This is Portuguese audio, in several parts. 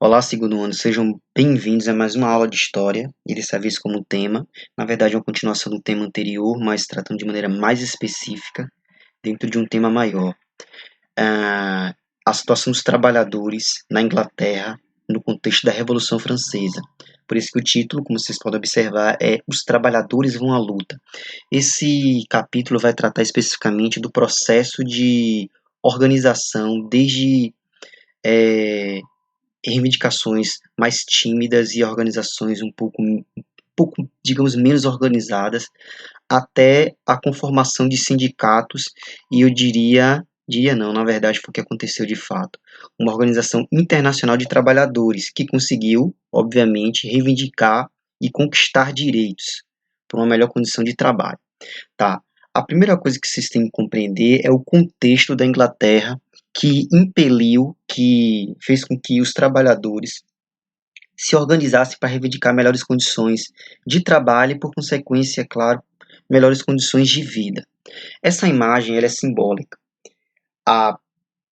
Olá, segundo ano, sejam bem-vindos a mais uma aula de História, e dessa vez como tema, na verdade é uma continuação do tema anterior, mas tratando de maneira mais específica, dentro de um tema maior. A situação dos trabalhadores na Inglaterra no contexto da Revolução Francesa. Por isso que o título, como vocês podem observar, é Os Trabalhadores Vão à Luta. Esse capítulo vai tratar especificamente do processo de organização desde reivindicações mais tímidas e organizações um pouco, digamos, menos organizadas, até a conformação de sindicatos, e eu diria não, na verdade foi o que aconteceu de fato, uma organização internacional de trabalhadores que conseguiu, obviamente, reivindicar e conquistar direitos por uma melhor condição de trabalho. Tá. A primeira coisa que vocês têm que compreender é o contexto da Inglaterra que fez com que os trabalhadores se organizassem para reivindicar melhores condições de trabalho e, por consequência, é claro, melhores condições de vida. Essa imagem ela é simbólica. A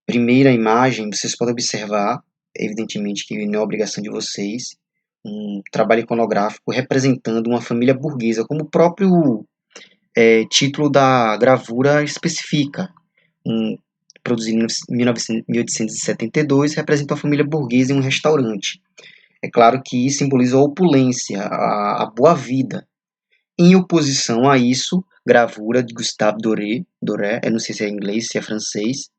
primeira imagem, vocês podem observar, evidentemente que não é obrigação de vocês, um trabalho iconográfico representando uma família burguesa, como o próprio título da gravura especifica. Produzido em 1872, representa uma família burguesa em um restaurante. É claro que isso simboliza a opulência, a boa vida. Em oposição a isso, gravura de Gustave Doré, eu não sei se é inglês, se é francês,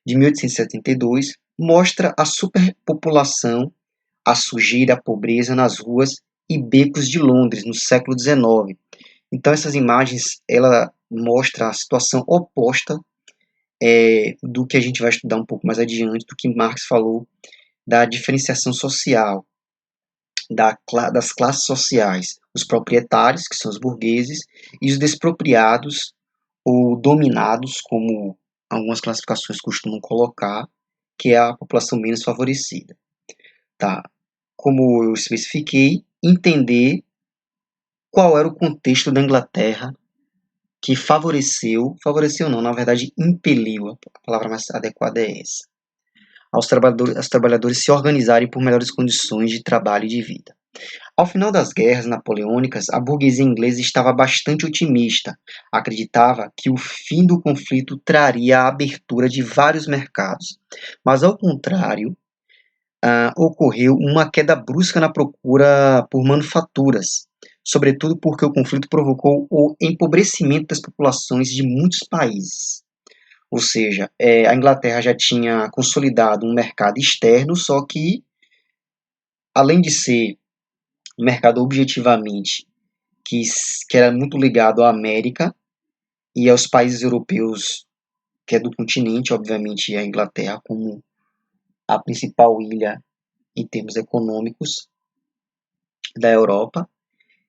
de 1872, mostra a superpopulação, a sujeira, a pobreza nas ruas e becos de Londres, no século XIX. Então essas imagens, ela mostra a situação oposta do que a gente vai estudar um pouco mais adiante, do que Marx falou, da diferenciação social, das classes sociais, os proprietários, que são os burgueses, e os despropriados ou dominados, como algumas classificações costumam colocar, que é a população menos favorecida. Tá. Como eu especifiquei, entender qual era o contexto da Inglaterra que favoreceu não, na verdade impeliu, a palavra mais adequada é essa, aos trabalhadores se organizarem por melhores condições de trabalho e de vida. Ao final das guerras napoleônicas, a burguesia inglesa estava bastante otimista. Acreditava que o fim do conflito traria a abertura de vários mercados. Mas, ao contrário, ocorreu uma queda brusca na procura por manufaturas, sobretudo porque o conflito provocou o empobrecimento das populações de muitos países. Ou seja, a Inglaterra já tinha consolidado um mercado externo, só que, além de ser um mercado objetivamente que era muito ligado à América e aos países europeus, que é do continente, obviamente a Inglaterra como a principal ilha em termos econômicos da Europa.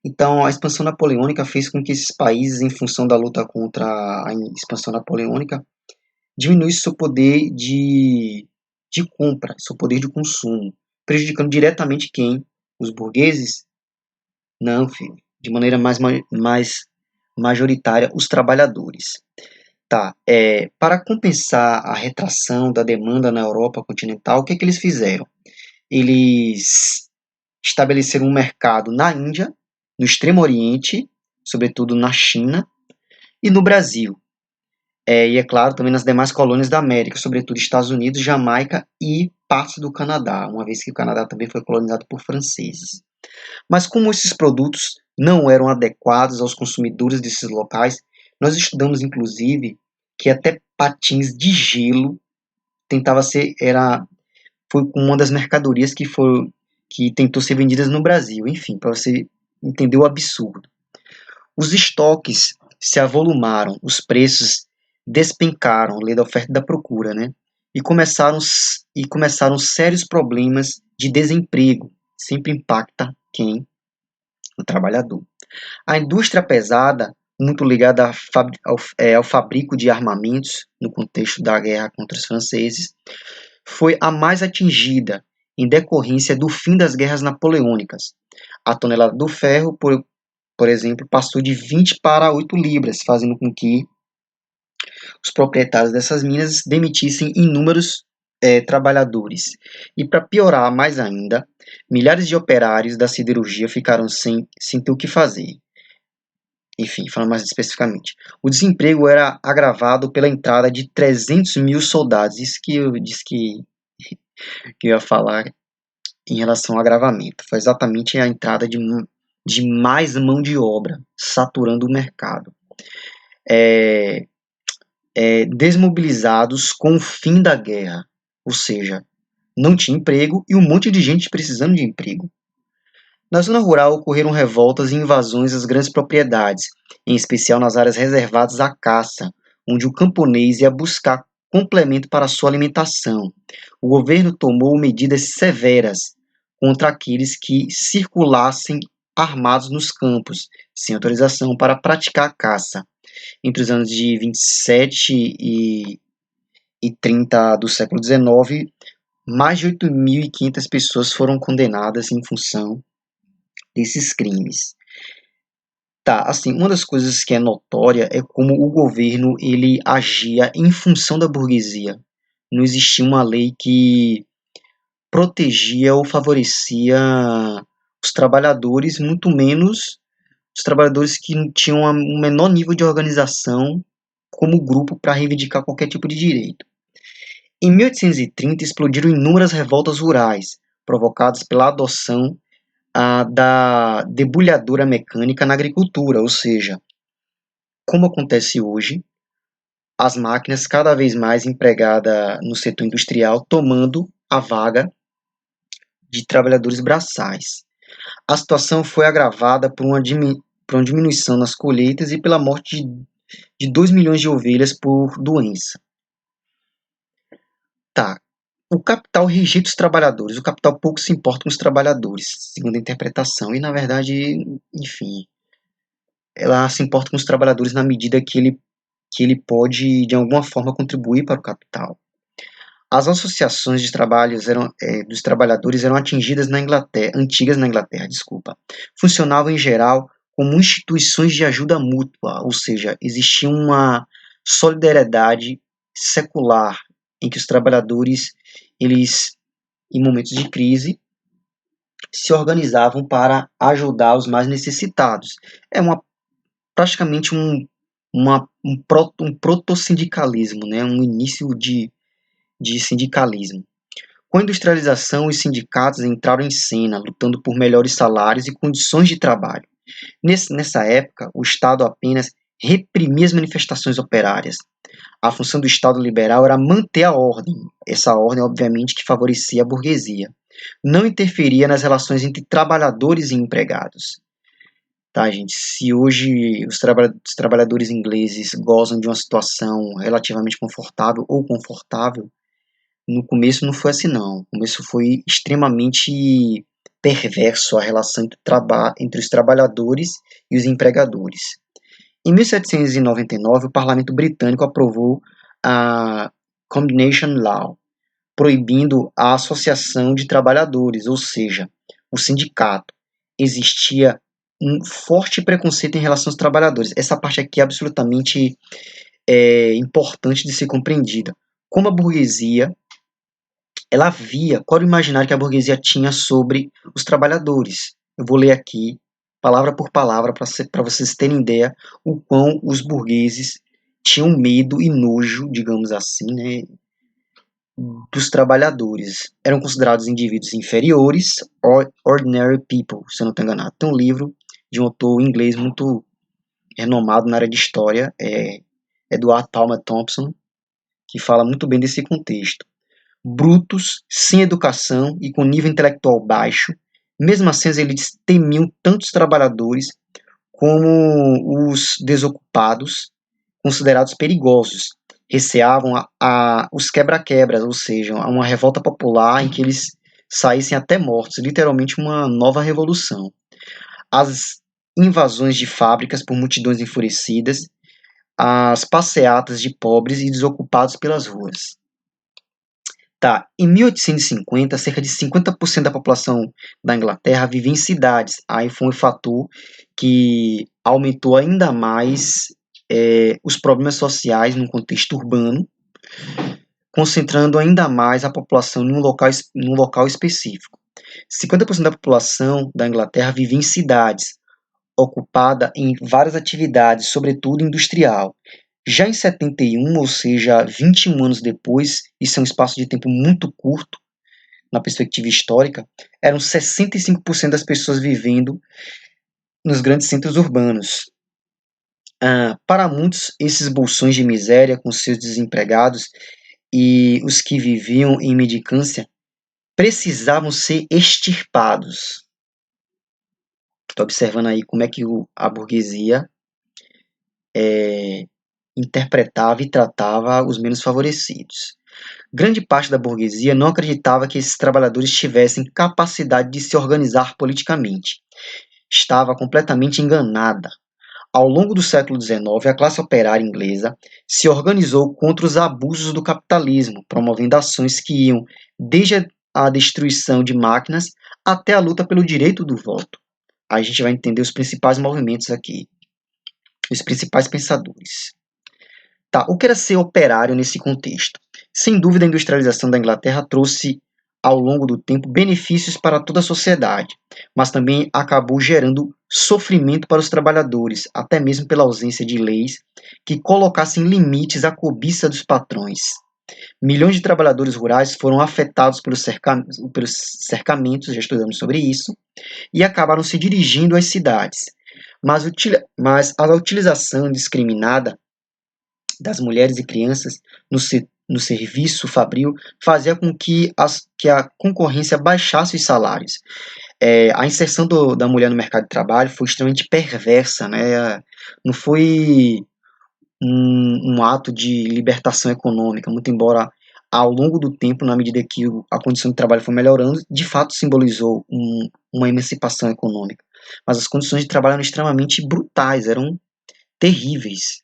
Então, a expansão napoleônica fez com que esses países, em função da luta contra a expansão napoleônica, diminuísse seu poder de compra, seu poder de consumo, prejudicando diretamente quem? Os burgueses? Não, filho. De maneira mais majoritária, os trabalhadores. Tá, para compensar a retração da demanda na Europa continental, o que eles fizeram? Eles estabeleceram um mercado na Índia, no Extremo Oriente, sobretudo na China, e no Brasil. E é claro, também nas demais colônias da América, sobretudo Estados Unidos, Jamaica e parte do Canadá, uma vez que o Canadá também foi colonizado por franceses. Mas como esses produtos não eram adequados aos consumidores desses locais, nós estudamos inclusive que até patins de gelo foi uma das mercadorias que tentou ser vendidas no Brasil. Enfim, para você entender o absurdo. Os estoques se avolumaram, os preços despencaram, lei da oferta e da procura, né? E começaram sérios problemas de desemprego. Sempre impacta quem? O trabalhador. A indústria pesada, muito ligada ao fabrico de armamentos, no contexto da guerra contra os franceses, foi a mais atingida em decorrência do fim das guerras napoleônicas. A tonelada do ferro, por exemplo, passou de 20 para 8 libras, fazendo com que os proprietários dessas minas demitissem inúmeros trabalhadores. E para piorar mais ainda, milhares de operários da siderurgia ficaram sem ter o que fazer. Enfim, falando mais especificamente, o desemprego era agravado pela entrada de 300 mil soldados. Isso que eu disse que eu ia falar em relação ao agravamento. Foi exatamente a entrada de mais mão de obra, saturando o mercado. Desmobilizados com o fim da guerra, ou seja, não tinha emprego e um monte de gente precisando de emprego. Na zona rural ocorreram revoltas e invasões às grandes propriedades, em especial nas áreas reservadas à caça, onde o camponês ia buscar complemento para sua alimentação. O governo tomou medidas severas contra aqueles que circulassem armados nos campos, sem autorização para praticar a caça. Entre os anos de 27 e 30 do século XIX, mais de 8.500 pessoas foram condenadas em função desses crimes. Tá, assim, uma das coisas que é notória é como o governo ele agia em função da burguesia. Não existia uma lei que protegia ou favorecia os trabalhadores, muito menos os trabalhadores que tinham um menor nível de organização como grupo para reivindicar qualquer tipo de direito. Em 1830 explodiram inúmeras revoltas rurais, provocadas pela adoção da debulhadora mecânica na agricultura, ou seja, como acontece hoje, as máquinas cada vez mais empregadas no setor industrial tomando a vaga de trabalhadores braçais. A situação foi agravada por uma diminuição nas colheitas e pela morte de 2 milhões de ovelhas por doença. Tá. O capital rejeita os trabalhadores. O capital pouco se importa com os trabalhadores, segundo a interpretação. E, na verdade, enfim, ela se importa com os trabalhadores na medida que ele pode, de alguma forma, contribuir para o capital. As associações de dos trabalhadores eram atingidas antigas na Inglaterra, desculpa. Funcionavam, em geral, como instituições de ajuda mútua, ou seja, existia uma solidariedade secular em que os trabalhadores, eles, em momentos de crise, se organizavam para ajudar os mais necessitados. É praticamente um proto-sindicalismo, né? Um início de sindicalismo. Com a industrialização, os sindicatos entraram em cena, lutando por melhores salários e condições de trabalho. Nessa época, o Estado apenas reprimia as manifestações operárias. A função do Estado liberal era manter a ordem. Essa ordem, obviamente, que favorecia a burguesia. Não interferia nas relações entre trabalhadores e empregados. Tá, gente? Se hoje os trabalhadores ingleses gozam de uma situação relativamente confortável ou confortável, no começo não foi assim, não. No começo foi extremamente perverso a relação entre os trabalhadores e os empregadores. Em 1799, o parlamento britânico aprovou a Combination Law, proibindo a associação de trabalhadores, ou seja, o sindicato. Existia um forte preconceito em relação aos trabalhadores. Essa parte aqui é absolutamente importante de ser compreendida. Como a burguesia, ela via qual era o imaginário que a burguesia tinha sobre os trabalhadores. Eu vou ler aqui, palavra por palavra, para vocês terem ideia o quão os burgueses tinham medo e nojo, digamos assim, né, dos trabalhadores. Eram considerados indivíduos inferiores, ordinary people, se eu não estou enganado. Tem um livro de um autor inglês muito renomado na área de história, Edward Palmer Thompson, que fala muito bem desse contexto. Brutos, sem educação e com nível intelectual baixo, mesmo assim eles temiam tanto os trabalhadores como os desocupados, considerados perigosos. Receavam os quebra-quebras, ou seja, uma revolta popular em que eles saíssem até mortos, literalmente uma nova revolução. As invasões de fábricas por multidões enfurecidas, as passeatas de pobres e desocupados pelas ruas. Tá, em 1850, cerca de 50% da população da Inglaterra vivia em cidades. Aí foi um fator que aumentou ainda mais os problemas sociais no contexto urbano, concentrando ainda mais a população num local específico. 50% da população da Inglaterra vivia em cidades, ocupada em várias atividades, sobretudo industrial. Já em 71, ou seja, 21 anos depois, isso é um espaço de tempo muito curto na perspectiva histórica, eram 65% das pessoas vivendo nos grandes centros urbanos. Para muitos, esses bolsões de miséria com seus desempregados e os que viviam em mendicância precisavam ser extirpados. Estou observando aí como é que a burguesia interpretava e tratava os menos favorecidos. Grande parte da burguesia não acreditava que esses trabalhadores tivessem capacidade de se organizar politicamente. Estava completamente enganada. Ao longo do século XIX, a classe operária inglesa se organizou contra os abusos do capitalismo, promovendo ações que iam desde a destruição de máquinas até a luta pelo direito do voto. Aí a gente vai entender os principais movimentos aqui, os principais pensadores. Tá, o que era ser operário nesse contexto? Sem dúvida, a industrialização da Inglaterra trouxe, ao longo do tempo, benefícios para toda a sociedade, mas também acabou gerando sofrimento para os trabalhadores, até mesmo pela ausência de leis que colocassem limites à cobiça dos patrões. Milhões de trabalhadores rurais foram afetados pelos cercamentos, já estudamos sobre isso, e acabaram se dirigindo às cidades. Mas a utilização indiscriminada das mulheres e crianças no serviço fabril fazia com que a concorrência baixasse os salários. A inserção da mulher no mercado de trabalho foi extremamente perversa, né? Não foi um ato de libertação econômica, muito embora ao longo do tempo, na medida que a condição de trabalho foi melhorando, de fato simbolizou uma emancipação econômica. Mas as condições de trabalho eram extremamente brutais, eram terríveis.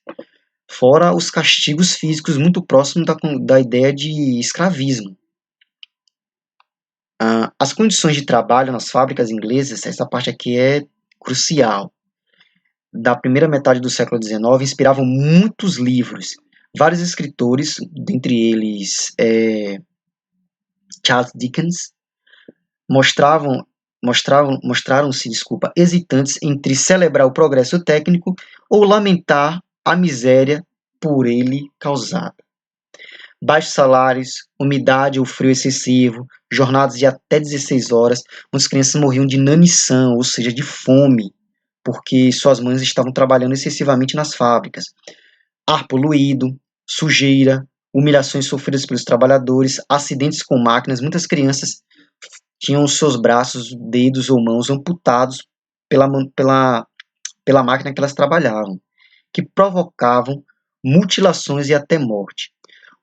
Fora os castigos físicos muito próximos da ideia de escravismo. As condições de trabalho nas fábricas inglesas, essa parte aqui é crucial, da primeira metade do século XIX, inspiravam muitos livros. Vários escritores, dentre eles Charles Dickens, mostraram-se, hesitantes entre celebrar o progresso técnico ou lamentar a miséria por ele causada. Baixos salários, umidade ou frio excessivo, jornadas de até 16 horas, muitas crianças morriam de inanição, ou seja, de fome, porque suas mães estavam trabalhando excessivamente nas fábricas. Ar poluído, sujeira, humilhações sofridas pelos trabalhadores, acidentes com máquinas, muitas crianças tinham seus braços, dedos ou mãos amputados pela máquina que elas trabalhavam, que provocavam mutilações e até morte.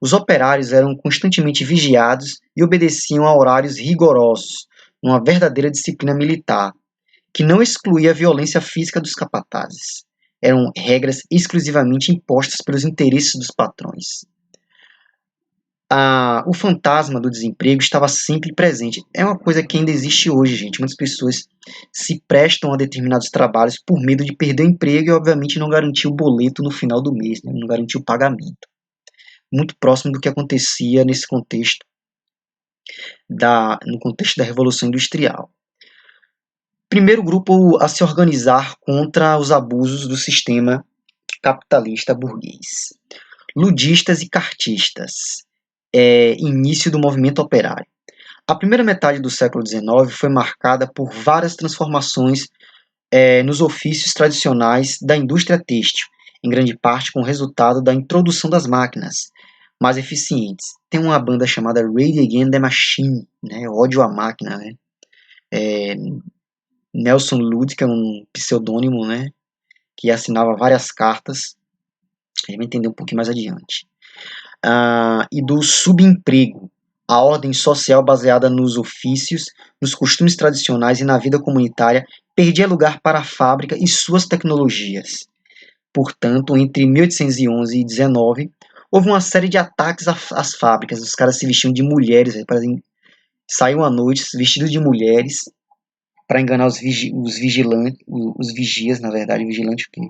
Os operários eram constantemente vigiados e obedeciam a horários rigorosos, uma verdadeira disciplina militar, que não excluía a violência física dos capatazes. Eram regras exclusivamente impostas pelos interesses dos patrões. O fantasma do desemprego estava sempre presente. É uma coisa que ainda existe hoje, gente. Muitas pessoas se prestam a determinados trabalhos por medo de perder o emprego e, obviamente, não garantir o boleto no final do mês, né? Não garantir o pagamento. Muito próximo do que acontecia nesse contexto, no contexto da Revolução Industrial. Primeiro grupo a se organizar contra os abusos do sistema capitalista burguês. Ludistas e cartistas. Início do movimento operário. A primeira metade do século XIX foi marcada por várias transformações nos ofícios tradicionais da indústria têxtil, em grande parte com o resultado da introdução das máquinas mais eficientes. Tem uma banda chamada Rage Against the Machine, né? Ódio à máquina, né? Nelson Lud, que é um pseudônimo, né? Que assinava várias cartas, a gente vai entender um pouquinho mais adiante. E do subemprego, a ordem social baseada nos ofícios, nos costumes tradicionais e na vida comunitária perdia lugar para a fábrica e suas tecnologias. Portanto, entre 1811 e 19, houve uma série de ataques às fábricas. Os caras se vestiam de mulheres, saíam à noite vestidos de mulheres para enganar os vigias, na verdade, vigilante o quê?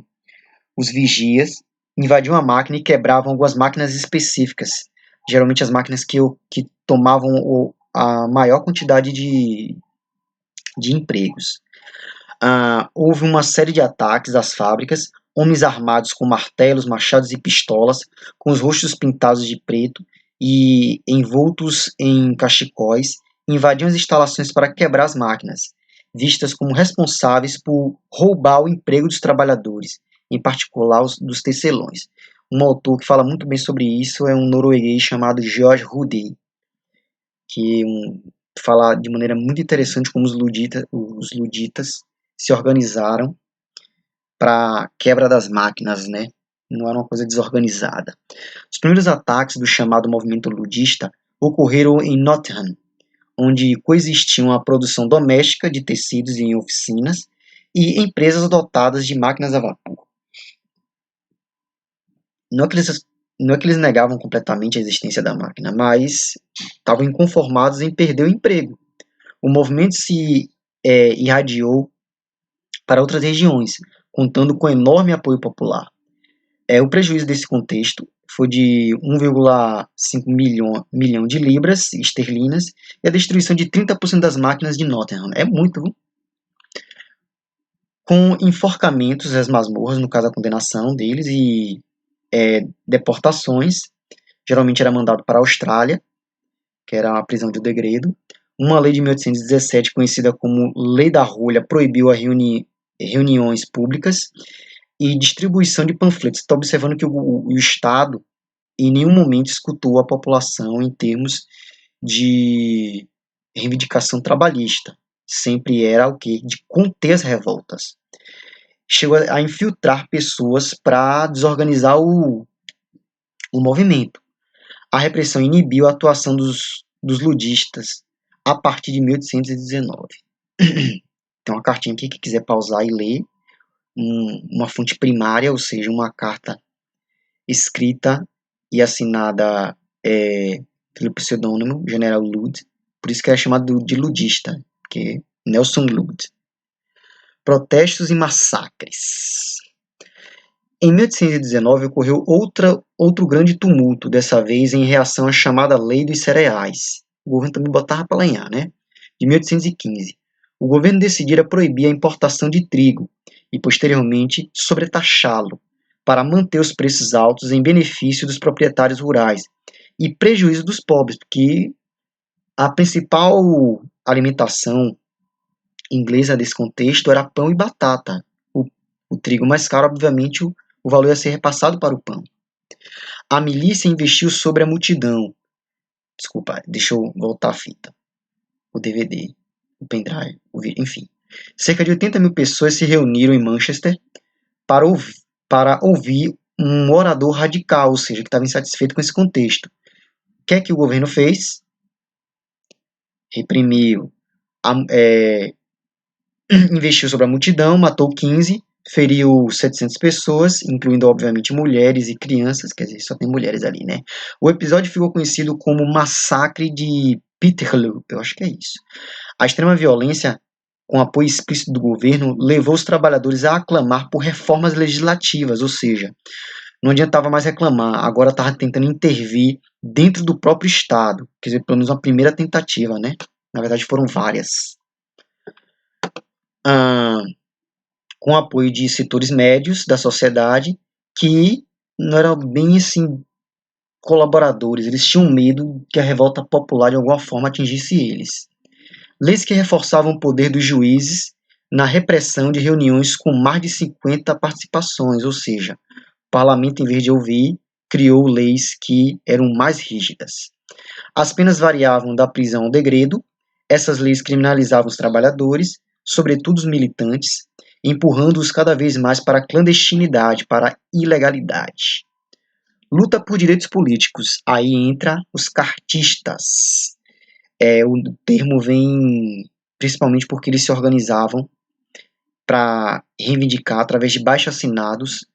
Os vigias invadiam a máquina e quebravam algumas máquinas específicas, geralmente as máquinas que tomavam a maior quantidade de empregos. Houve uma série de ataques às fábricas, homens armados com martelos, machados e pistolas, com os rostos pintados de preto e envoltos em cachecóis, invadiam as instalações para quebrar as máquinas, vistas como responsáveis por roubar o emprego dos trabalhadores, em particular os dos tecelões. Um autor que fala muito bem sobre isso é um norueguês chamado George Rudey, que fala de maneira muito interessante como os luditas se organizaram para quebra das máquinas, né? Não era uma coisa desorganizada. Os primeiros ataques do chamado movimento ludista ocorreram em Nottingham, onde coexistiam a produção doméstica de tecidos em oficinas e empresas dotadas de máquinas a vapor. Não é que eles negavam completamente a existência da máquina, mas estavam inconformados em perder o emprego. O movimento se irradiou para outras regiões, contando com enorme apoio popular. O prejuízo desse contexto foi de 1,5 milhão de libras esterlinas e a destruição de 30% das máquinas de Nottingham. É muito, viu? Com enforcamentos às masmorras, no caso a condenação deles, e deportações. Geralmente era mandado para a Austrália, que era a prisão de degredo. Uma lei de 1817, conhecida como Lei da Rolha, proibiu reuniões públicas e distribuição de panfletos. Está observando que o Estado em nenhum momento escutou a população em termos de reivindicação trabalhista. Sempre era o quê? De conter as revoltas. Chegou a infiltrar pessoas para desorganizar o movimento. A repressão inibiu a atuação dos ludistas a partir de 1819. Tem uma cartinha aqui que quiser pausar e ler, uma fonte primária, ou seja, uma carta escrita e assinada pelo pseudônimo General Lud, por isso que é chamado de ludista, porque Nelson Lud. Protestos e massacres. Em 1819 ocorreu outro grande tumulto, dessa vez em reação à chamada Lei dos Cereais. O governo também botava para lenhar, né? De 1815. O governo decidira proibir a importação de trigo e, posteriormente, sobretaxá-lo, para manter os preços altos em benefício dos proprietários rurais e prejuízo dos pobres, porque a principal alimentação inglesa desse contexto era pão e batata. O trigo mais caro, obviamente, o valor ia ser repassado para o pão. A milícia investiu sobre a multidão. Desculpa, deixa eu voltar a fita. O DVD, o pendrive, enfim. Cerca de 80 mil pessoas se reuniram em Manchester para ouvir um orador radical, ou seja, que estava insatisfeito com esse contexto. O que é que o governo fez? Reprimiu, investiu sobre a multidão, matou 15, feriu 700 pessoas, incluindo, obviamente, mulheres e crianças, quer dizer, só tem mulheres ali, né? O episódio ficou conhecido como Massacre de Peterloo, eu acho que é isso. A extrema violência, com apoio explícito do governo, levou os trabalhadores a aclamar por reformas legislativas, ou seja, não adiantava mais reclamar, agora estava tentando intervir dentro do próprio Estado, quer dizer, pelo menos uma primeira tentativa, né? Na verdade, foram várias. Com apoio de setores médios da sociedade que não eram bem assim colaboradores, eles tinham medo que a revolta popular de alguma forma atingisse eles. Leis que reforçavam o poder dos juízes na repressão de reuniões com mais de 50 participações, ou seja, o parlamento, em vez de ouvir, criou leis que eram mais rígidas. As penas variavam da prisão ao degredo, essas leis criminalizavam os trabalhadores, sobretudo os militantes, empurrando-os cada vez mais para a clandestinidade, para a ilegalidade. Luta por direitos políticos. Aí entra os cartistas. O termo vem principalmente porque eles se organizavam para reivindicar, através de baixo-assinados,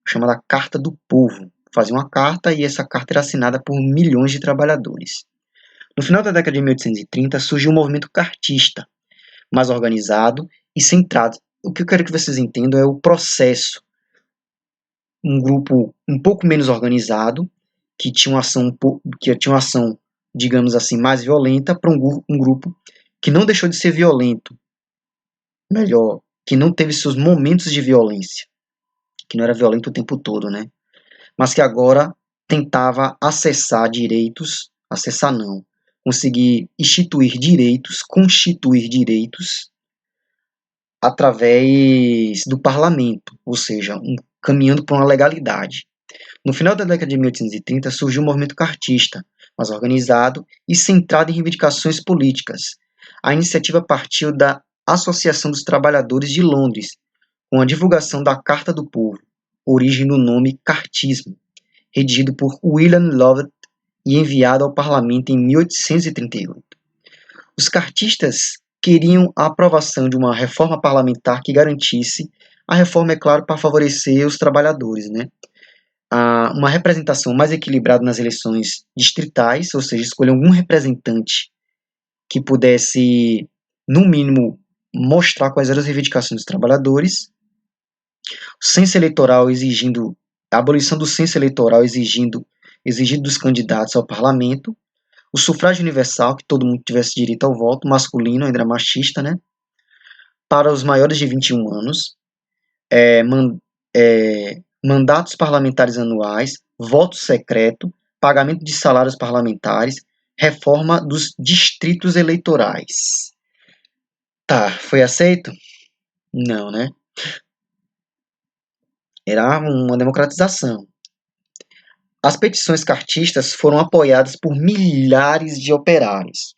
chamada Carta do Povo. Faziam uma carta e essa carta era assinada por milhões de trabalhadores. No final da década de 1830 surgiu um movimento cartista, mais organizado e centrado. O que eu quero que vocês entendam é o processo. Um grupo um pouco menos organizado que tinha uma ação, digamos assim, mais violenta para um grupo que não deixou de ser violento, melhor, que não teve seus momentos de violência, que não era violento o tempo todo, né? Mas que agora tentava acessar não, conseguir constituir direitos através do parlamento, ou seja, caminhando para uma legalidade. No final da década de 1830 surgiu o movimento cartista, mais organizado e centrado em reivindicações políticas. A iniciativa partiu da Associação dos Trabalhadores de Londres, com a divulgação da Carta do Povo, origem do nome cartismo, redigido por William Lovett e enviado ao parlamento em 1838. Os cartistas queriam a aprovação de uma reforma parlamentar que garantisse a reforma, é claro, para favorecer os trabalhadores, né? Uma representação mais equilibrada nas eleições distritais, ou seja, escolher algum representante que pudesse, no mínimo, mostrar quais eram as reivindicações dos trabalhadores, censo eleitoral exigindo a abolição do censo eleitoral exigindo dos candidatos ao parlamento, o sufrágio universal, que todo mundo tivesse direito ao voto, masculino, ainda era machista, né? Para os maiores de 21 anos, mandatos parlamentares anuais, voto secreto, pagamento de salários parlamentares, reforma dos distritos eleitorais. Tá, foi aceito? Não, né? Era uma democratização. As petições cartistas foram apoiadas por milhares de operários.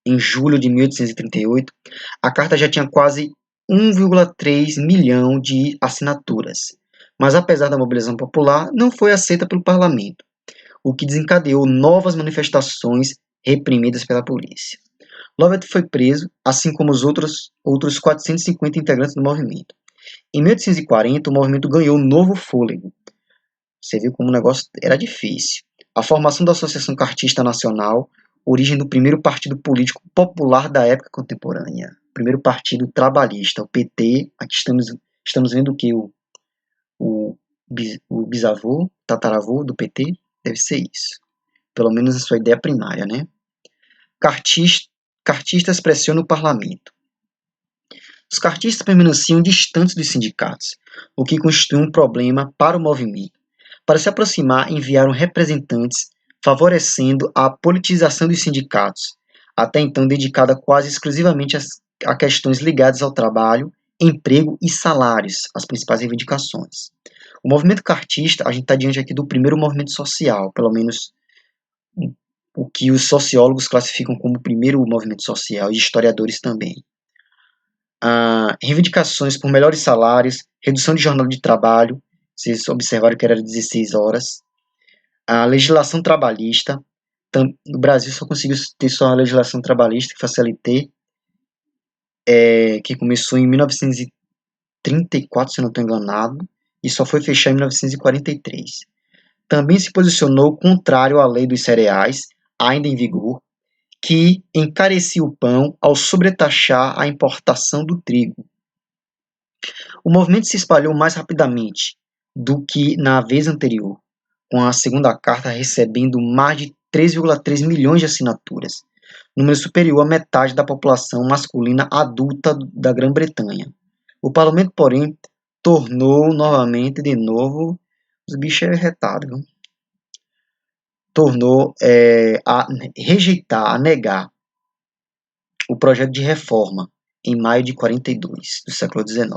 Em julho de 1838, a carta já tinha quase 1,3 milhão de assinaturas, mas apesar da mobilização popular, não foi aceita pelo parlamento, o que desencadeou novas manifestações reprimidas pela polícia. Lovett foi preso, assim como os outros 450 integrantes do movimento. Em 1840, o movimento ganhou um novo fôlego. Você viu como o negócio era difícil. A formação da Associação Cartista Nacional, origem do primeiro partido político popular da época contemporânea. Primeiro partido trabalhista, o PT. Aqui estamos vendo que o bisavô, tataravô do PT, deve ser isso. Pelo menos a sua ideia primária, né? Cartistas pressionam o parlamento. Os cartistas permaneciam distantes dos sindicatos, o que constitui um problema para o movimento. Para se aproximar, enviaram representantes, favorecendo a politização dos sindicatos, até então dedicada quase exclusivamente a questões ligadas ao trabalho, emprego e salários, as principais reivindicações. O movimento cartista, a gente está diante aqui do primeiro movimento social, pelo menos o que os sociólogos classificam como o primeiro movimento social, e historiadores também. Reivindicações por melhores salários, redução de jornada de trabalho, vocês observaram que era 16 horas. A legislação trabalhista, no Brasil só conseguiu ter só a legislação trabalhista, que foi a CLT, que começou em 1934, se não estou enganado, e só foi fechar em 1943. Também se posicionou contrário à lei dos cereais, ainda em vigor, que encarecia o pão ao sobretaxar a importação do trigo. O movimento se espalhou mais rapidamente do que na vez anterior, com a segunda carta recebendo mais de 3,3 milhões de assinaturas, número superior à metade da população masculina adulta da Grã-Bretanha. O parlamento, porém, tornou novamente, de novo, os bichos é retado, viu? Tornou a rejeitar, a negar o projeto de reforma em maio de 42, do século XIX.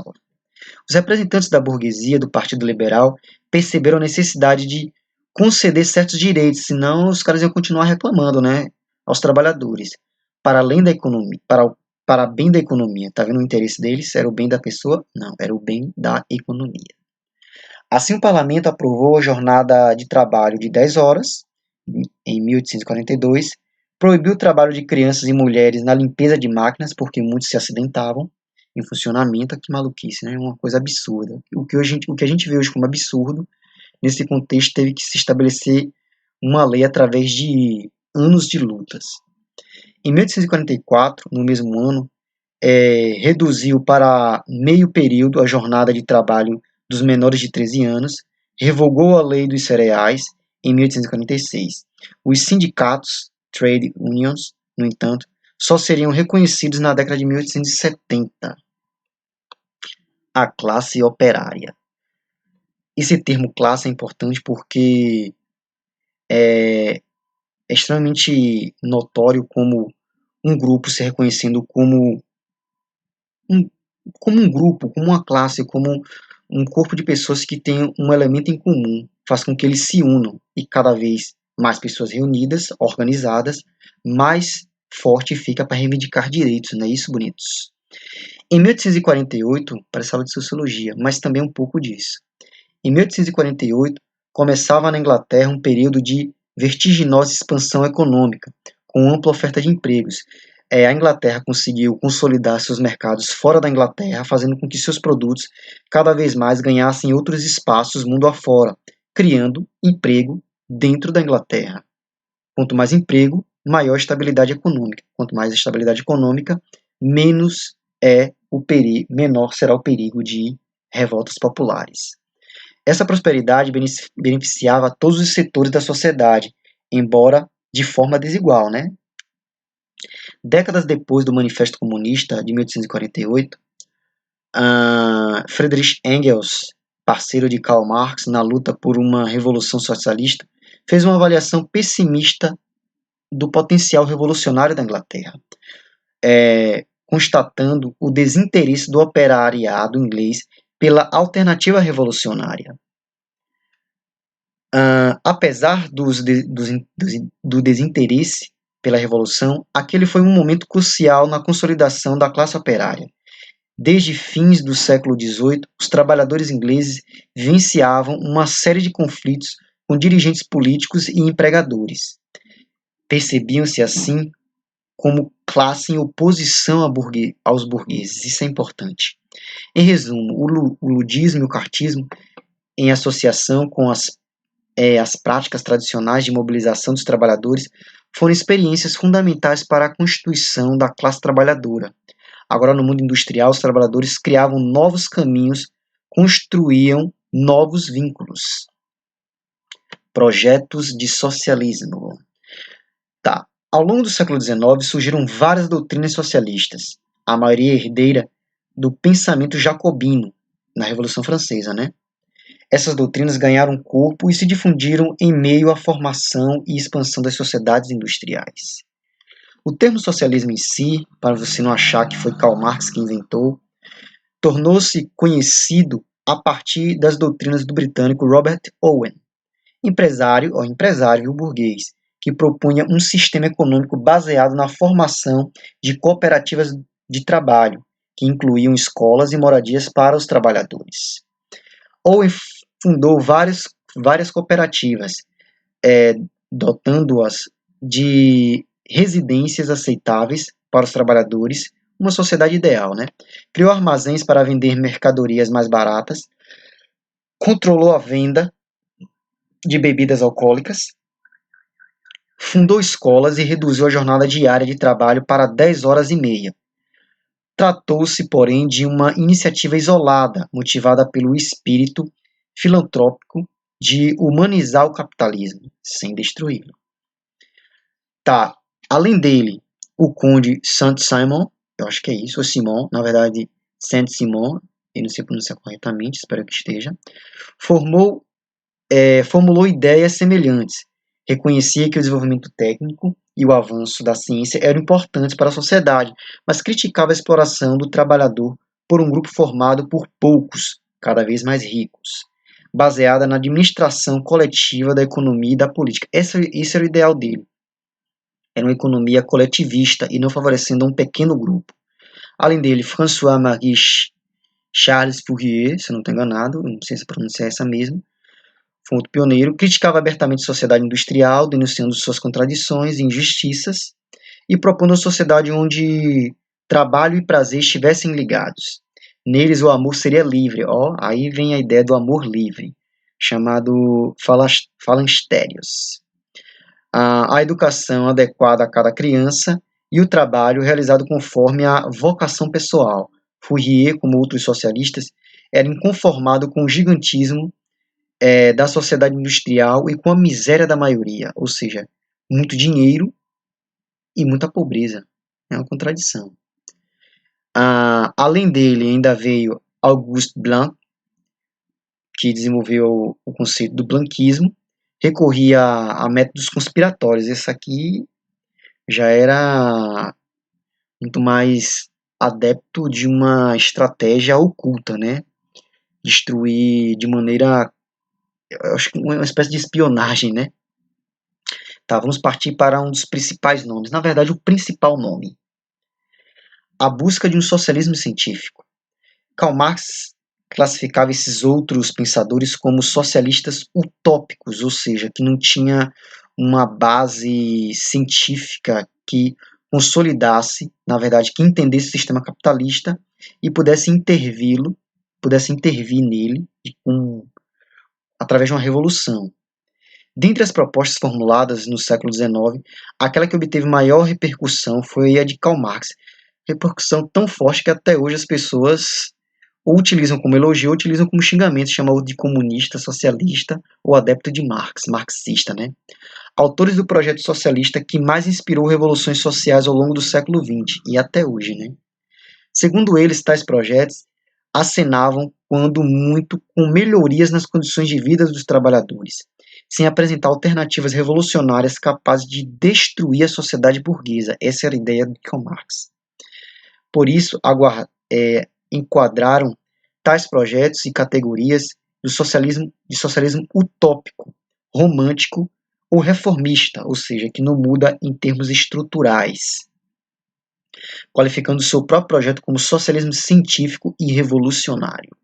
Os representantes da burguesia do Partido Liberal perceberam a necessidade de conceder certos direitos, senão os caras iam continuar reclamando, né, aos trabalhadores, para além da economia, para bem da economia. Tá vendo o interesse deles? Era o bem da pessoa? Não, era o bem da economia. Assim, o parlamento aprovou a jornada de trabalho de 10 horas, em 1842, proibiu o trabalho de crianças e mulheres na limpeza de máquinas, porque muitos se acidentavam em funcionamento. Que maluquice, né? Uma coisa absurda. O que a gente vê hoje como absurdo, nesse contexto, teve que se estabelecer uma lei através de anos de lutas. Em 1844, no mesmo ano, reduziu para meio período a jornada de trabalho dos menores de 13 anos, revogou a lei dos cereais em 1846. Os sindicatos, trade unions, no entanto, só seriam reconhecidos na década de 1870. A classe operária. Esse termo classe é importante porque é extremamente notório como um grupo se reconhecendo um, como um grupo, como uma classe, como um corpo de pessoas que tem um elemento em comum, faz com que eles se unam e cada vez mais pessoas reunidas, organizadas, mais forte fica para reivindicar direitos, não é isso, bonitos? Em 1848, parece aula de sociologia, mas também um pouco disso. Em 1848, começava na Inglaterra um período de vertiginosa expansão econômica, com ampla oferta de empregos. A Inglaterra conseguiu consolidar seus mercados fora da Inglaterra, fazendo com que seus produtos cada vez mais ganhassem outros espaços mundo afora, criando emprego dentro da Inglaterra. Quanto mais emprego, maior estabilidade econômica. Quanto mais estabilidade econômica, menor será o perigo de revoltas populares. Essa prosperidade beneficiava todos os setores da sociedade, embora de forma desigual, né? Décadas depois do Manifesto Comunista de 1848, Friedrich Engels, parceiro de Karl Marx na luta por uma revolução socialista, fez uma avaliação pessimista do potencial revolucionário da Inglaterra, constatando o desinteresse do operariado inglês pela alternativa revolucionária. Apesar do desinteresse pela Revolução, aquele foi um momento crucial na consolidação da classe operária. Desde fins do século XVIII, os trabalhadores ingleses vivenciavam uma série de conflitos com dirigentes políticos e empregadores. Percebiam-se assim como classe em oposição aos burgueses. Isso é importante. Em resumo, o ludismo e o cartismo, em associação com as práticas tradicionais de mobilização dos trabalhadores, foram experiências fundamentais para a constituição da classe trabalhadora. Agora, no mundo industrial, os trabalhadores criavam novos caminhos, construíam novos vínculos. Projetos de socialismo. Ao longo do século XIX, surgiram várias doutrinas socialistas, a maioria herdeira do pensamento jacobino, na Revolução Francesa, né? Essas doutrinas ganharam corpo e se difundiram em meio à formação e expansão das sociedades industriais. O termo socialismo em si, para você não achar que foi Karl Marx que inventou, tornou-se conhecido a partir das doutrinas do britânico Robert Owen, empresário burguês, que propunha um sistema econômico baseado na formação de cooperativas de trabalho, que incluíam escolas e moradias para os trabalhadores. Owen fundou várias cooperativas, dotando-as de residências aceitáveis para os trabalhadores, uma sociedade ideal, né? Criou armazéns para vender mercadorias mais baratas, controlou a venda de bebidas alcoólicas, fundou escolas e reduziu a jornada diária de trabalho para 10 horas e meia. Tratou-se, porém, de uma iniciativa isolada, motivada pelo espírito filantrópico de humanizar o capitalismo, sem destruí-lo. Além dele, o conde Saint-Simon, eu acho que é isso, ou Simon, na verdade, Saint-Simon, eu não sei pronunciar corretamente, espero que esteja, formulou ideias semelhantes, reconhecia que o desenvolvimento técnico e o avanço da ciência eram importantes para a sociedade, mas criticava a exploração do trabalhador por um grupo formado por poucos, cada vez mais ricos, baseada na administração coletiva da economia e da política. Esse era o ideal dele. Era uma economia coletivista e não favorecendo um pequeno grupo. Além dele, François-Marie Charles Fourier, se eu não estou enganado, não sei se pronunciar essa mesmo, foi outro pioneiro, criticava abertamente a sociedade industrial, denunciando suas contradições e injustiças, e propondo uma sociedade onde trabalho e prazer estivessem ligados. Neles o amor seria livre, aí vem a ideia do amor livre, chamado phalansterios. A educação adequada a cada criança e o trabalho realizado conforme a vocação pessoal. Fourier, como outros socialistas, era inconformado com o gigantismo da sociedade industrial e com a miséria da maioria, ou seja, muito dinheiro e muita pobreza. É uma contradição. Além dele, ainda veio Auguste Blanc, que desenvolveu o conceito do blanquismo, recorria a métodos conspiratórios. Esse aqui já era muito mais adepto de uma estratégia oculta, né? Destruir de maneira, eu acho que uma espécie de espionagem, né? Tá, vamos partir para um dos principais nomes, na verdade o principal nome, a busca de um socialismo científico. Karl Marx classificava esses outros pensadores como socialistas utópicos, ou seja, que não tinha uma base científica que consolidasse, na verdade, que entendesse o sistema capitalista e pudesse intervir nele através de uma revolução. Dentre as propostas formuladas no século XIX, aquela que obteve maior repercussão foi a de Karl Marx. Repercussão tão forte que até hoje as pessoas ou utilizam como elogio ou utilizam como xingamento, chamam de comunista, socialista ou adepto de Marx, marxista, né? Autores do projeto socialista que mais inspirou revoluções sociais ao longo do século XX e até hoje, né? Segundo eles, tais projetos acenavam quando muito com melhorias nas condições de vida dos trabalhadores, sem apresentar alternativas revolucionárias capazes de destruir a sociedade burguesa. Essa era a ideia de Karl Marx. Por isso, enquadraram tais projetos e categorias de socialismo utópico, romântico ou reformista, ou seja, que não muda em termos estruturais, qualificando seu próprio projeto como socialismo científico e revolucionário.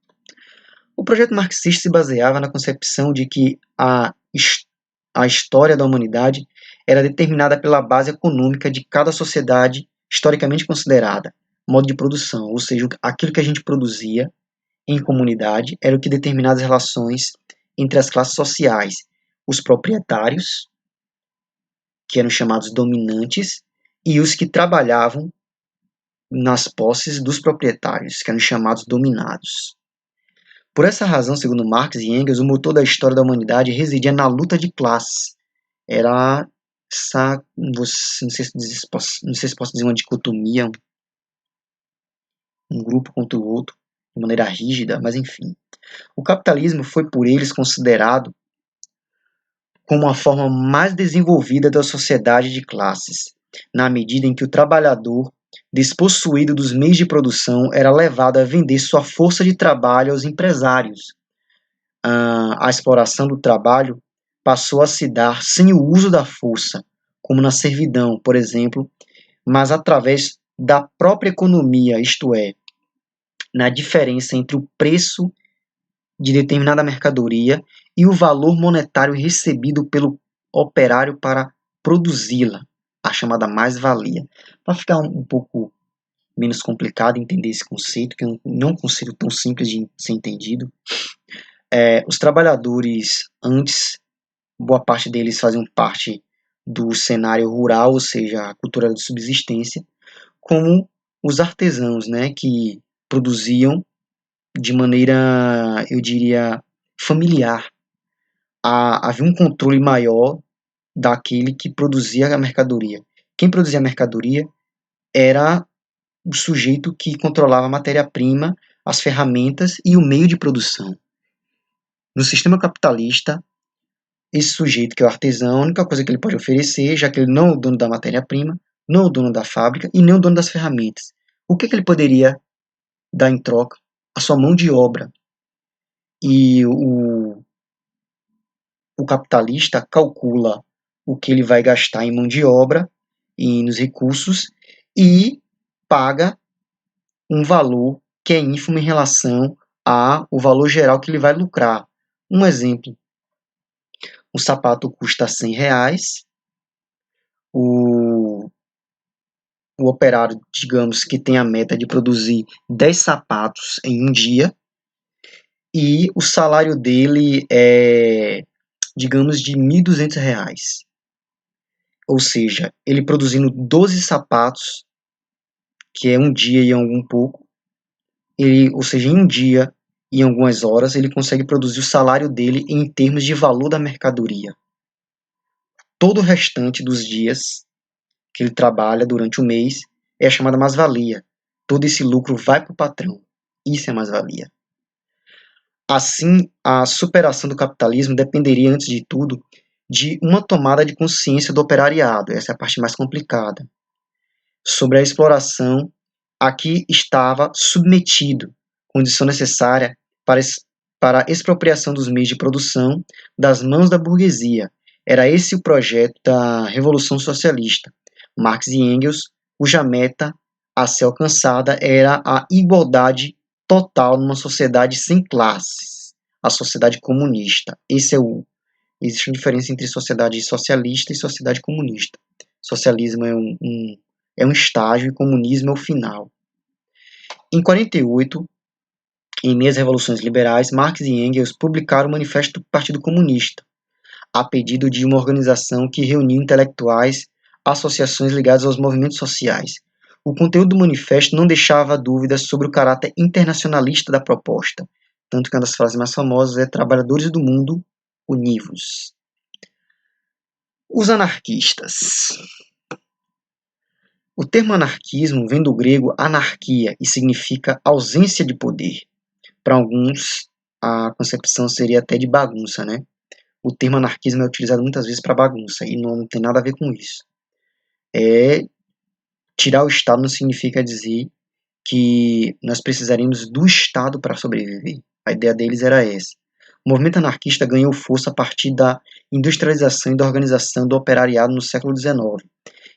O projeto marxista se baseava na concepção de que a história da humanidade era determinada pela base econômica de cada sociedade historicamente considerada, modo de produção, ou seja, aquilo que a gente produzia em comunidade era o que determinava as relações entre as classes sociais, os proprietários, que eram chamados dominantes, e os que trabalhavam nas posses dos proprietários, que eram chamados dominados. Por essa razão, segundo Marx e Engels, o motor da história da humanidade residia na luta de classes. Era essa, não sei se posso dizer uma dicotomia, um grupo contra o outro, de maneira rígida, mas enfim. O capitalismo foi por eles considerado como a forma mais desenvolvida da sociedade de classes, na medida em que o trabalhador, despossuído dos meios de produção, era levado a vender sua força de trabalho aos empresários. A exploração do trabalho passou a se dar sem o uso da força, como na servidão, por exemplo, mas através da própria economia, isto é, na diferença entre o preço de determinada mercadoria e o valor monetário recebido pelo operário para produzi-la, a chamada mais-valia. Para ficar um pouco menos complicado entender esse conceito, que não é um conceito tão simples de ser entendido, os trabalhadores antes, boa parte deles faziam parte do cenário rural, ou seja, a cultura de subsistência, como os artesãos, né, que produziam de maneira, eu diria, familiar. Havia um controle maior daquele que produzia a mercadoria. Quem produzia a mercadoria era o sujeito que controlava a matéria-prima, as ferramentas e o meio de produção. No sistema capitalista, esse sujeito que é o artesão, a única coisa que ele pode oferecer, já que ele não é o dono da matéria-prima, não é o dono da fábrica e nem o dono das ferramentas. O que ele poderia dar em troca? A sua mão de obra. E o capitalista calcula o que ele vai gastar em mão de obra e nos recursos e paga um valor que é ínfimo em relação ao valor geral que ele vai lucrar. Um exemplo, um sapato custa R$100, o operário, digamos, que tem a meta de produzir 10 sapatos em um dia, e o salário dele é, digamos, de R$1.200. Ou seja, ele produzindo 12 sapatos, que é um dia e algum pouco, ou seja, em um dia em algumas horas, ele consegue produzir o salário dele em termos de valor da mercadoria. Todo o restante dos dias que ele trabalha durante o mês é a chamada mais-valia. Todo esse lucro vai para o patrão. Isso é mais-valia. Assim, a superação do capitalismo dependeria, antes de tudo, de uma tomada de consciência do operariado. Essa é a parte mais complicada. Sobre a exploração a que estava submetido, condição necessária para a expropriação dos meios de produção das mãos da burguesia. Era esse o projeto da Revolução Socialista. Marx e Engels, cuja meta a ser alcançada era a igualdade total numa sociedade sem classes, a sociedade comunista. Existe uma diferença entre sociedade socialista e sociedade comunista. Socialismo é um estágio e comunismo é o final. Em 48, em meio às revoluções liberais, Marx e Engels publicaram o Manifesto do Partido Comunista, a pedido de uma organização que reunia intelectuais, associações ligadas aos movimentos sociais. O conteúdo do manifesto não deixava dúvidas sobre o caráter internacionalista da proposta, tanto que uma das frases mais famosas é "Trabalhadores do mundo, univos". Os anarquistas. O termo anarquismo vem do grego anarquia e significa ausência de poder. Para alguns, a concepção seria até de bagunça, né? O termo anarquismo é utilizado muitas vezes para bagunça e não tem nada a ver com isso. Tirar o Estado não significa dizer que nós precisaríamos do Estado para sobreviver. A ideia deles era essa. O movimento anarquista ganhou força a partir da industrialização e da organização do operariado no século XIX.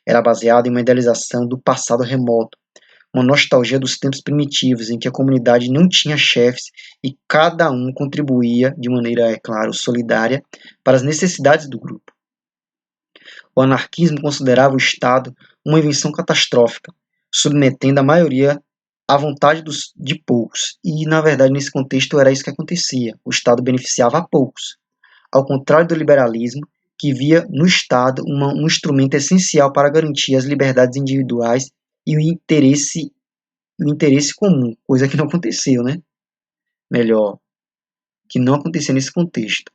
Era baseado em uma idealização do passado remoto, uma nostalgia dos tempos primitivos em que a comunidade não tinha chefes e cada um contribuía de maneira, é claro, solidária para as necessidades do grupo. O anarquismo considerava o Estado uma invenção catastrófica, submetendo a maioria à vontade de poucos. E, na verdade, nesse contexto era isso que acontecia. O Estado beneficiava a poucos. Ao contrário do liberalismo, que via no Estado um instrumento essencial para garantir as liberdades individuais e o interesse comum, coisa que não aconteceu, né? Melhor, que não acontecia nesse contexto.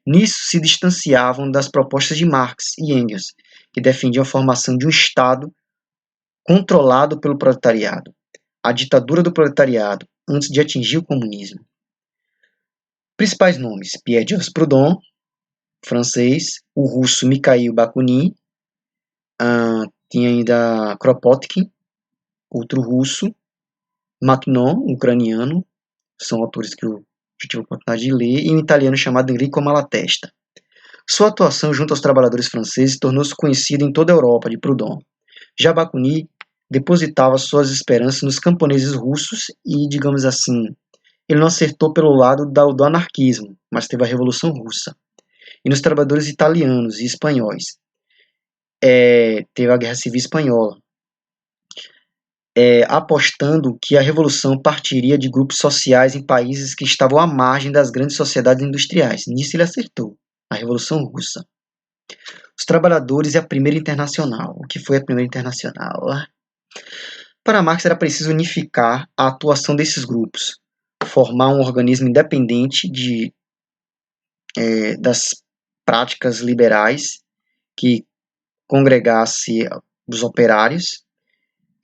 Nisso se distanciavam das propostas de Marx e Engels, que defendiam a formação de um Estado controlado pelo proletariado, a ditadura do proletariado, antes de atingir o comunismo. Principais nomes: Pierre-Georges Proudhon, francês, o russo Mikhail Bakunin, tinha ainda Kropotkin, outro russo, Makhno, ucraniano, são autores que eu já tive a oportunidade de ler, e um italiano chamado Enrico Malatesta. Sua atuação junto aos trabalhadores franceses tornou-se conhecida em toda a Europa de Proudhon. Já Bakunin depositava suas esperanças nos camponeses russos e, digamos assim, ele não acertou pelo lado do anarquismo, mas teve a Revolução Russa. E nos trabalhadores italianos e espanhóis. Teve a Guerra Civil Espanhola. Apostando que a revolução partiria de grupos sociais em países que estavam à margem das grandes sociedades industriais. Nisso ele acertou, a Revolução Russa. Os trabalhadores e a Primeira Internacional. O que foi a Primeira Internacional? Para Marx era preciso unificar a atuação desses grupos, formar um organismo independente das práticas liberais que congregasse os operários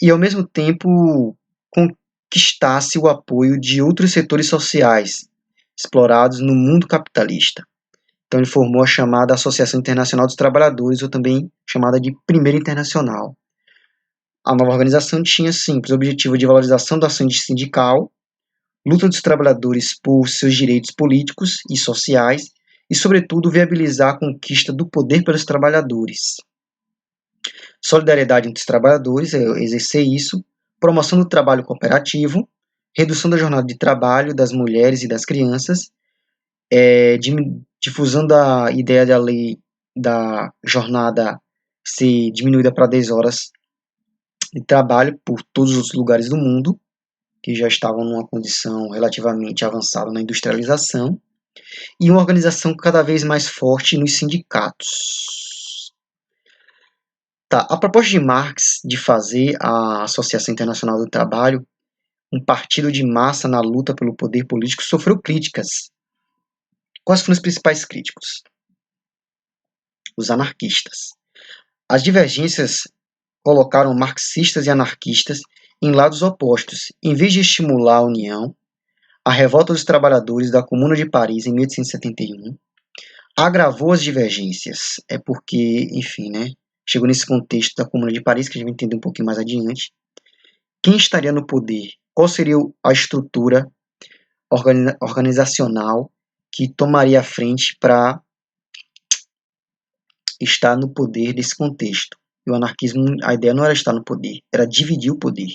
e, ao mesmo tempo, conquistasse o apoio de outros setores sociais explorados no mundo capitalista. Então ele formou a chamada Associação Internacional dos Trabalhadores, ou também chamada de Primeira Internacional. A nova organização tinha simples objetivo de valorização da ação sindical, luta dos trabalhadores por seus direitos políticos e sociais e, sobretudo, viabilizar a conquista do poder pelos trabalhadores. Solidariedade entre os trabalhadores, exercer isso, promoção do trabalho cooperativo, redução da jornada de trabalho das mulheres e das crianças, difusão da ideia da lei da jornada ser diminuída para 10 horas de trabalho por todos os lugares do mundo, que já estavam numa condição relativamente avançada na industrialização, e uma organização cada vez mais forte nos sindicatos. A proposta de Marx de fazer a Associação Internacional do Trabalho um partido de massa na luta pelo poder político, sofreu críticas. Quais foram os principais críticos? Os anarquistas. As divergências colocaram marxistas e anarquistas em lados opostos. Em vez de estimular a união, a revolta dos trabalhadores da Comuna de Paris, em 1871, agravou as divergências. É porque, enfim, né, chegou nesse contexto da Comuna de Paris, que a gente vai entender um pouquinho mais adiante. Quem estaria no poder? Qual seria a estrutura organizacional que tomaria a frente para estar no poder desse contexto? E o anarquismo, a ideia não era estar no poder, era dividir o poder.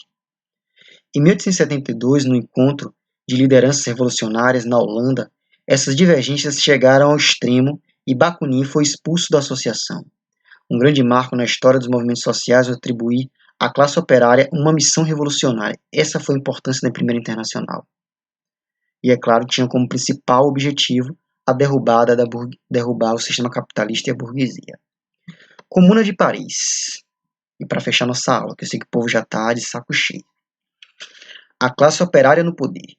Em 1872, no encontro de lideranças revolucionárias na Holanda, essas divergências chegaram ao extremo e Bakunin foi expulso da associação. Um grande marco na história dos movimentos sociais é atribuir à classe operária uma missão revolucionária. Essa foi a importância da Primeira Internacional. E, é claro, tinha como principal objetivo a derrubar o sistema capitalista e a burguesia. Comuna de Paris. E para fechar nossa aula, que eu sei que o povo já está de saco cheio. A classe operária no poder.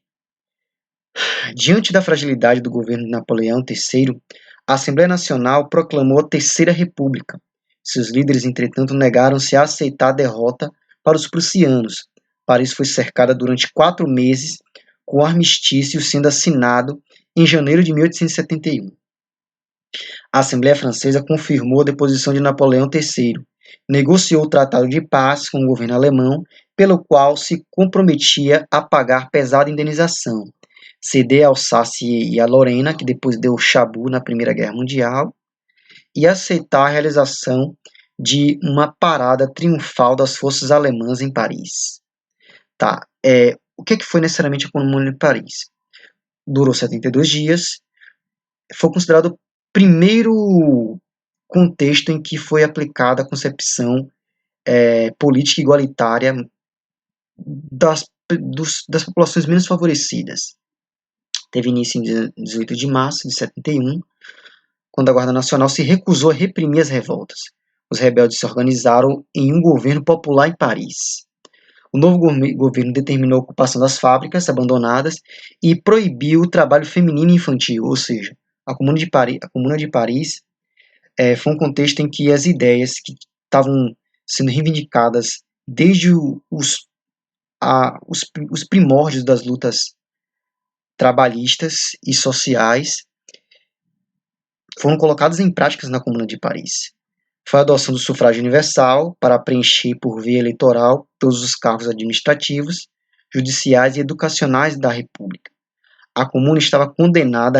Diante da fragilidade do governo de Napoleão III, a Assembleia Nacional proclamou a Terceira República. Seus líderes, entretanto, negaram-se a aceitar a derrota para os prussianos. Paris foi cercada durante 4 meses, com o armistício sendo assinado em janeiro de 1871. A Assembleia Francesa confirmou a deposição de Napoleão III, negociou o tratado de paz com o governo alemão, pelo qual se comprometia a pagar pesada indenização, ceder a Alsácia e a Lorena, que depois deu chabu na Primeira Guerra Mundial, e aceitar a realização de uma parada triunfal das forças alemãs em Paris. Tá, o que foi necessariamente a Comuna de Paris? Durou 72 dias, foi considerado o primeiro contexto em que foi aplicada a concepção política igualitária das populações menos favorecidas. Teve início em 18 de março de 71, quando a Guarda Nacional se recusou a reprimir as revoltas. Os rebeldes se organizaram em um governo popular em Paris. O novo governo determinou a ocupação das fábricas abandonadas e proibiu o trabalho feminino e infantil, ou seja, a Comuna de Paris foi um contexto em que as ideias que estavam sendo reivindicadas desde os primórdios das lutas trabalhistas e sociais foram colocadas em práticas na Comuna de Paris. Foi a adoção do sufrágio universal para preencher por via eleitoral todos os cargos administrativos, judiciais e educacionais da República. A Comuna estava condenada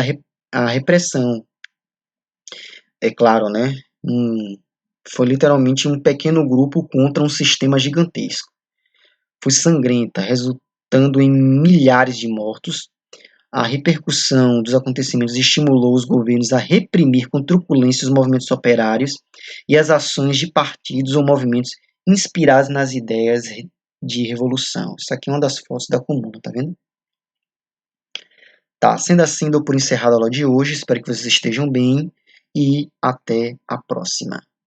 à repressão. É claro, né? Foi literalmente um pequeno grupo contra um sistema gigantesco. Foi sangrenta, resultando em milhares de mortos. A repercussão dos acontecimentos estimulou os governos a reprimir com truculência os movimentos operários e as ações de partidos ou movimentos inspirados nas ideias de revolução. Isso aqui é uma das fotos da Comuna, tá vendo? Tá, sendo assim, dou por encerrada a aula de hoje. Espero que vocês estejam bem e até a próxima.